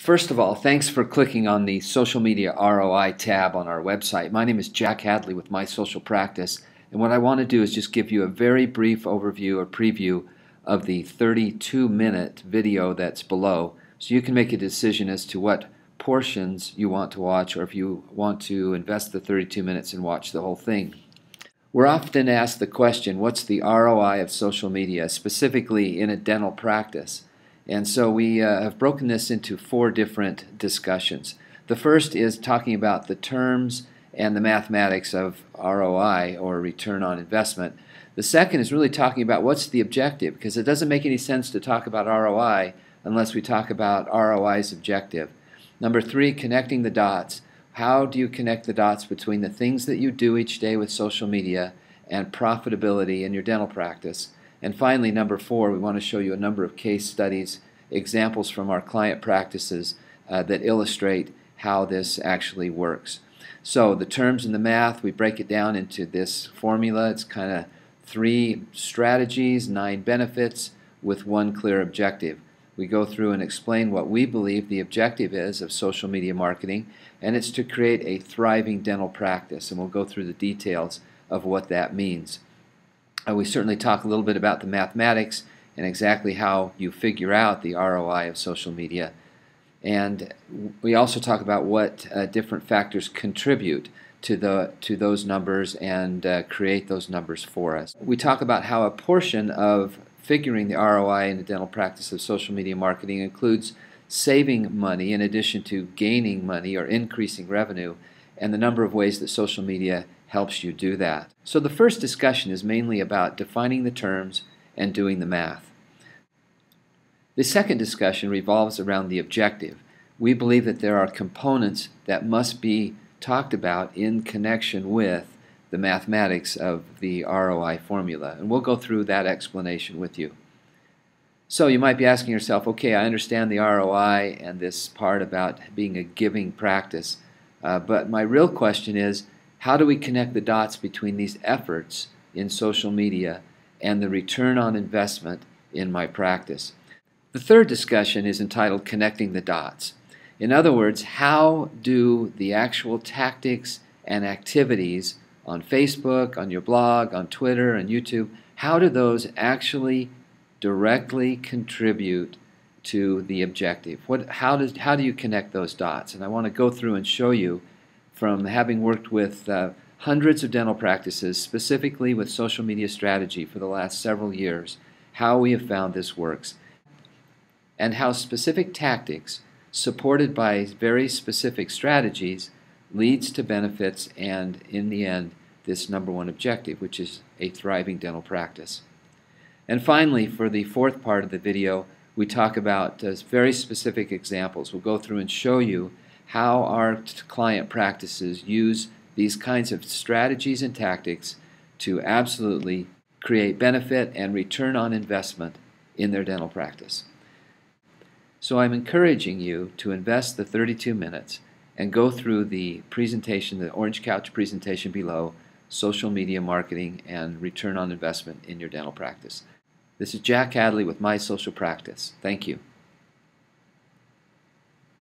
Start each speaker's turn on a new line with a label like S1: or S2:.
S1: First of all, thanks for clicking on the Social Media ROI tab on our website. My name is Jack Hadley with My Social Practice, and what I want to do is just give you a very brief overview or preview of the 32-minute video that's below, so you can make a decision as to what portions you want to watch, or if you want to invest the 32 minutes and watch the whole thing. We're often asked the question, what's the ROI of social media, specifically in a dental practice? And so we have broken this into 4 different discussions. The first is talking about the terms and the mathematics of ROI, or return on investment. The second is really talking about what's the objective, because it doesn't make any sense to talk about ROI unless we talk about ROI's objective. Number 3, connecting the dots. How do you connect the dots between the things that you do each day with social media and profitability in your dental practice? And finally, number 4, we want to show you a number of case studies, examples from our client practices that illustrate how this actually works. So the terms and the math, we break it down into this formula. It's kind of 3 strategies, 9 benefits with 1 clear objective. We go through and explain what we believe the objective is of social media marketing, and it's to create a thriving dental practice, and we'll go through the details of what that means. We certainly talk a little bit about the mathematics and exactly how you figure out the ROI of social media. And we also talk about what different factors contribute to those numbers and create those numbers for us. We talk about how a portion of figuring the ROI in the dental practice of social media marketing includes saving money in addition to gaining money or increasing revenue, and the number of ways that social media helps you do that. So the first discussion is mainly about defining the terms and doing the math. The second discussion revolves around the objective. We believe that there are components that must be talked about in connection with the mathematics of the ROI formula, and we'll go through that explanation with you. So you might be asking yourself, okay, I understand the ROI and this part about being a giving practice, but my real question is, how do we connect the dots between these efforts in social media and the return on investment in my practice? The third discussion is entitled Connecting the Dots. In other words, how do the actual tactics and activities on Facebook, on your blog, on Twitter, and YouTube, how do those actually directly contribute to the objective? How do you connect those dots? And I want to go through and show you, from having worked with hundreds of dental practices, specifically with social media strategy for the last several years, how we have found this works, and how specific tactics supported by very specific strategies leads to benefits and, in the end, this number 1 objective, which is a thriving dental practice. And finally, for the 4th part of the video, we talk about very specific examples. We'll go through and show you how our client practices use these kinds of strategies and tactics to absolutely create benefit and return on investment in their dental practice. So I'm encouraging you to invest the 32 minutes and go through the presentation, the Orange Couch presentation below, social media marketing and return on investment in your dental practice. This is Jack Hadley with My Social Practice. Thank you.